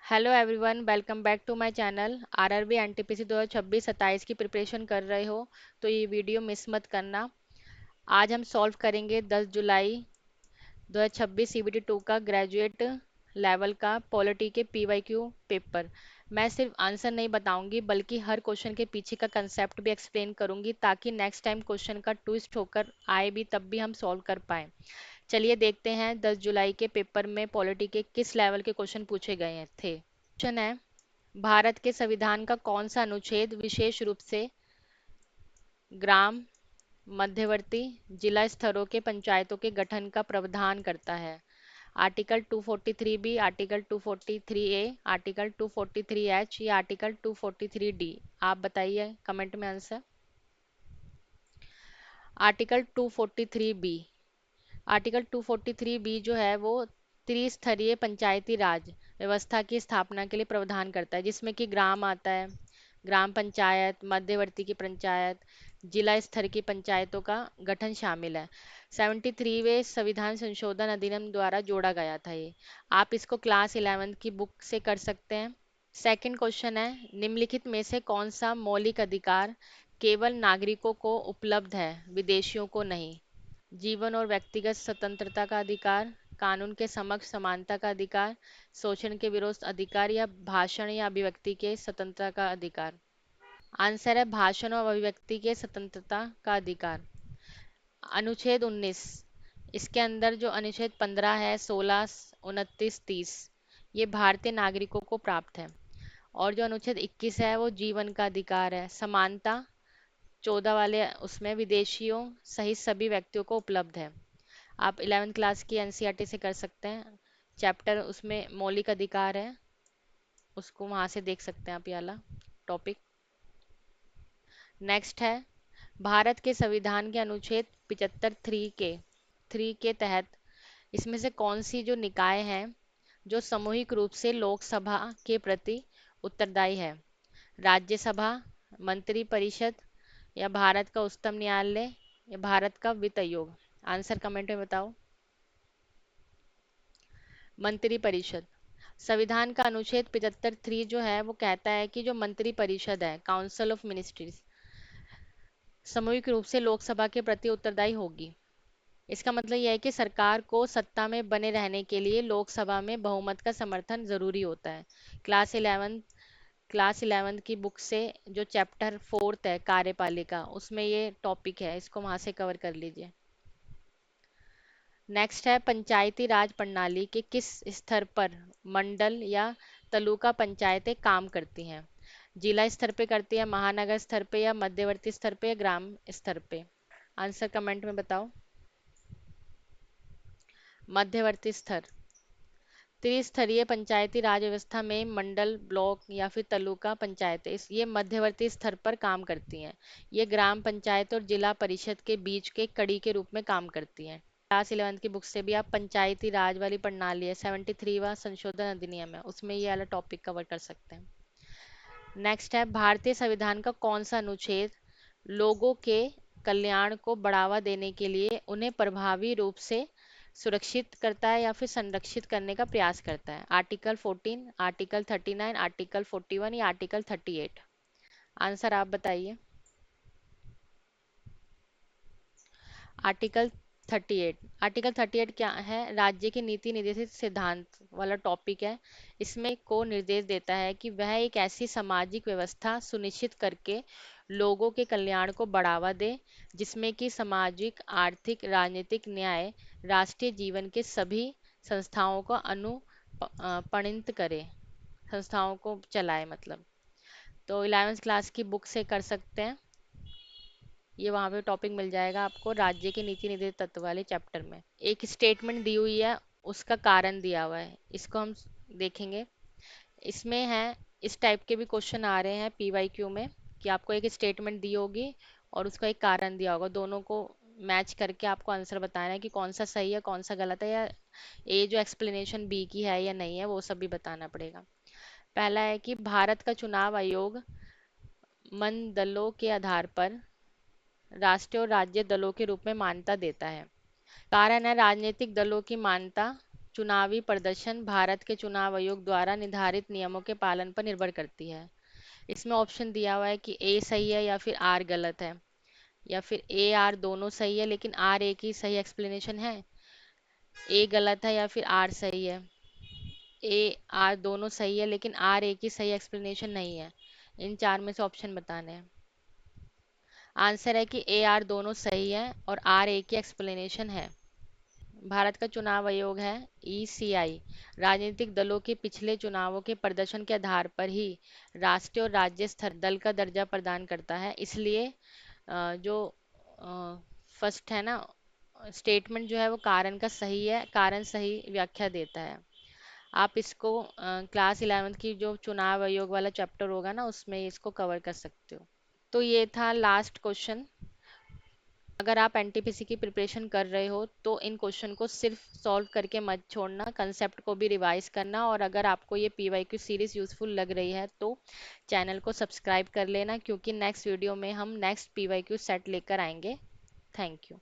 Hello everyone, welcome back to my channel. RRB NTPC 2026-27 की preparation कर रहे हो तो ये वीडियो मिस मत करना। आज हम सॉल्व करेंगे 10 जुलाई 2026 सीबीटी 2 का ग्रेजुएट लेवल का पॉलिटी के पीवाईक्यू पेपर। मैं सिर्फ आंसर नहीं बताऊंगी बल्कि हर क्वेश्चन के पीछे का कंसेप्ट भी एक्सप्लेन करूंगी ताकि नेक्स्ट टाइम क्वेश्चन का ट्विस्ट होकर आए भी तब भी हम सॉल्व कर पाए। चलिए देखते हैं 10 जुलाई के पेपर में पॉलिटी के किस लेवल के क्वेश्चन पूछे गए थे। क्वेश्चन है, भारत के संविधान का कौन सा अनुच्छेद विशेष रूप से ग्राम, मध्यवर्ती, जिला स्तरों के पंचायतों के गठन का प्रावधान करता है? Article 243 B, article 243 A, article 243 H या आर्टिकल 243 डी? आप बताइए कमेंट में answer. Article 243 B. Article 243 B जो है वो त्रिस्तरीय पंचायती राज व्यवस्था की स्थापना के लिए प्रावधान करता है, जिसमें कि ग्राम आता है, ग्राम पंचायत, मध्यवर्ती की पंचायत, जिला स्तर की पंचायतों का गठन शामिल है। 73वें संविधान संशोधन अधिनियम द्वारा जोड़ा गया था ये। आप इसको क्लास 11 की बुक से कर सकते हैं। सेकंड क्वेश्चन है, निम्नलिखित में से कौन सा मौलिक अधिकार केवल नागरिकों को उपलब्ध है, विदेशियों को नहीं? जीवन और व्यक्तिगत स्वतंत्रता का अधिकार, कानून के समक्ष समानता का अधिकार, शोषण के विरोध अधिकार या भाषण या अभिव्यक्ति के स्वतंत्रता का अधिकार? आंसर है भाषण और अभिव्यक्ति के स्वतंत्रता का अधिकार। अनुच्छेद 19, इसके अंदर जो अनुच्छेद 15 है, 16, 29, 30, ये भारतीय नागरिकों को प्राप्त है। और जो अनुच्छेद 21 है वो जीवन का अधिकार है। समानता 14 वाले उसमें विदेशियों सहित सभी व्यक्तियों को उपलब्ध है। आप 11th क्लास की एनसीईआरटी से कर सकते हैं। चैप्टर उसमें मौलिक अधिकार है, उसको वहां से देख सकते हैं आप, ये वाला टॉपिक। नेक्स्ट है, भारत के संविधान के अनुच्छेद 75 थ्री के तहत इसमें से कौन सी जो निकाय है जो सामूहिक रूप से लोकसभा के प्रति उत्तरदायी है? राज्यसभा, मंत्री परिषद या भारत का उच्चतम न्यायालय या भारत का वित्त आयोग? आंसर कमेंट में बताओ। मंत्री परिषद। संविधान का अनुच्छेद 75 3 जो है वो कहता है कि जो मंत्री परिषद है, काउंसिल ऑफ मिनिस्ट्रीज, सामूहिक रूप से लोकसभा के प्रति उत्तरदायी होगी। इसका मतलब यह है कि सरकार को सत्ता में बने रहने के लिए लोकसभा में बहुमत का समर्थन जरूरी होता है। क्लास 11 की बुक से जो चैप्टर 4 है कार्यपालिका, उसमें ये टॉपिक है, इसको वहां से कवर कर लीजिए। नेक्स्ट है, पंचायती राज प्रणाली के किस स्तर पर मंडल या तालुका पंचायतें काम करती हैं? जिला स्तर पे करती है, महानगर स्तर पे या मध्यवर्ती स्तर पे या ग्राम स्तर पे? आंसर कमेंट में बताओ। मध्यवर्ती स्तर। त्रिस्तरीय पंचायती राज व्यवस्था में मंडल, ब्लॉक या फिर तालुका पंचायतें इस ये मध्यवर्ती स्तर पर काम करती हैं। ये ग्राम पंचायत और जिला परिषद के बीच के कड़ी के रूप में काम करती हैं। क्लास 11 की बुक से भी आप पंचायती राज वाली प्रणाली है, 73वां संशोधन अधिनियम है, उसमें ये वाला टॉपिक कवर कर सकते हैं। नेक्स्ट है, भारतीय संविधान का कौन सा अनुच्छेद लोगों के कल्याण को बढ़ावा देने के लिए उन्हें प्रभावी रूप से सुरक्षित करता है या फिर संरक्षित करने का प्रयास करता है? आर्टिकल 14, आर्टिकल 39, आर्टिकल 41 या आर्टिकल 38? आंसर आप बताइए। आर्टिकल 38। आर्टिकल 38 क्या है? राज्य के नीति निर्देशित सिद्धांत वाला टॉपिक है। इसमें को निर्देश देता है कि वह एक ऐसी सामाजिक व्यवस्था सुनिश्चित करके लोगों के कल्याण को बढ़ावा दे जिसमें कि सामाजिक, आर्थिक, राजनीतिक न्याय राष्ट्रीय जीवन के सभी संस्थाओं को अनुप्राणित करे, संस्थाओं को चलाए मतलब। तो 11th क्लास की बुक से कर सकते हैं, ये वहाँ पे टॉपिक मिल जाएगा आपको राज्य के नीति निर्देशित तत्व वाले चैप्टर में। एक स्टेटमेंट दी हुई है, उसका कारण दिया हुआ है, इसको हम देखेंगे। इसमें है, इस टाइप के भी क्वेश्चन आ रहे हैं पीवाईक्यू में कि आपको एक स्टेटमेंट दी होगी और उसका एक कारण दिया होगा, दोनों को मैच करके आपको आंसर बताना है कि कौन सा सही है कौन सा गलत है, या ए जो एक्सप्लेनेशन बी की है या नहीं है, वो सब भी बताना पड़ेगा। पहला है कि भारत का चुनाव आयोग मंडलों के आधार पर राष्ट्रीय और राज्य दलों के रूप में मान्यता देता है। कारण है राजनीतिक दलों की मान्यता चुनावी प्रदर्शन भारत के चुनाव आयोग द्वारा निर्धारित नियमों के पालन पर निर्भर करती है। इसमें ऑप्शन दिया हुआ है कि ए सही है या फिर आर गलत है, या फिर ए आर दोनों सही है लेकिन आर एक ही सही एक्सप्लेनेशन है, ए गलत है या फिर आर सही है, ए आर दोनों सही है लेकिन आर एक ही सही एक्सप्लेनेशन नहीं है। इन चार में से ऑप्शन बताने हैं। आंसर है कि ए आर दोनों सही है और आर एक ही एक्सप्लेनेशन है। भारत का चुनाव आयोग है ईसीआई, राजनीतिक दलों के पिछले चुनावों के प्रदर्शन के आधार पर ही राष्ट्रीय और राज्य स्तर दल का दर्जा प्रदान करता है। इसलिए जो फर्स्ट है ना स्टेटमेंट जो है वो कारण का सही है, कारण सही व्याख्या देता है। आप इसको क्लास 11th की जो चुनाव आयोग वाला चैप्टर होगा ना उसमें इसको कवर कर सकते हो। तो ये था लास्ट क्वेश्चन। अगर आप एनटीपीसी की प्रिपरेशन कर रहे हो तो इन क्वेश्चन को सिर्फ सॉल्व करके मत छोड़ना, कंसेप्ट को भी रिवाइज करना। और अगर आपको ये पीवाईक्यू सीरीज यूजफुल लग रही है तो चैनल को सब्सक्राइब कर लेना, क्योंकि नेक्स्ट वीडियो में हम नेक्स्ट पीवाईक्यू सेट लेकर आएंगे। Thank you.